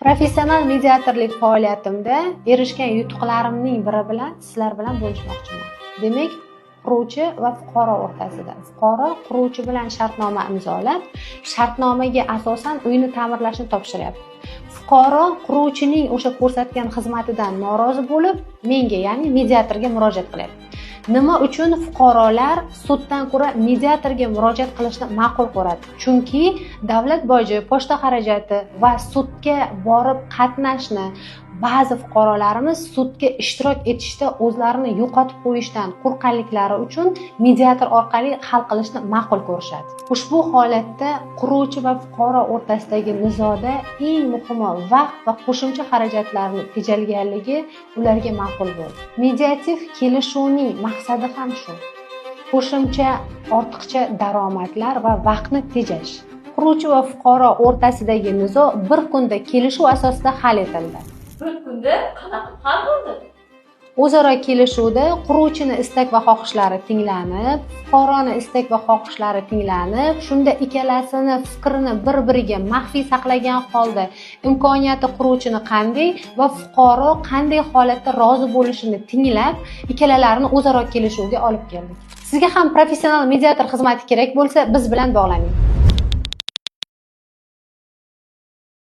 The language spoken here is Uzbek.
Professional mediatorlik faoliyatimda erishgan yutuqlarimning biri bilan sizlar bilan bo'lishmoqchiman. Demak, quruvchi va fuqaro o'rtasida. Fuqaro quruvchi bilan shartnoma imzolab, shartnomaga asosan uyni ta'mirlashni topshiryapti. Fuqaro quruvchining o'sha ko'rsatgan xizmatidan norozi bo'lib, menga, ya'ni mediatorga murojaat qilyapti. Nima uchun fuqarolar suddan ko'ra mediatorga murojaat qilishni ma'qul ko'radi? Chunki davlat boji, pochta xarajati va sudga borib qatnashni ba'zi fuqarolarimiz sudga ishtirok etishda o'zlarini yo'qotib qo'yishdan qo'rqqanliklari uchun mediator orqali hal qilishni ma'qul ko'rishadi. Ushbu holatda quruvchi va fuqaro o'rtasidagi nizoda eng muhimi vaqt va qo'shimcha xarajatlarni tejalganligi ularga ma'qul bo'ldi. Mediativ kelishuvning maqsadi ham shu. Qo'shimcha ortiqcha daromadlar va vaqtni tejash. Quruvchi va fuqaro o'rtasidagi nizo bir kunda kelishuv asosida hal etildi. Bir kunda qanaqa hal bo'ldi? O'zaro kelishuvda quruvchini istak va xohishlari tinglanib, fuqaroni istak va xohishlari tinglanib, shunda ikkalasini fikrini bir-biriga maxfiy saqlagan holda imkoniyati quruvchini qanday va fuqaro qanday holatda rozi bo'lishini tinglab, ikkalalarini o'zaro kelishuvga olib keldik. Sizga ham professional mediator xizmati kerak bo'lsa, biz bilan bog'laning.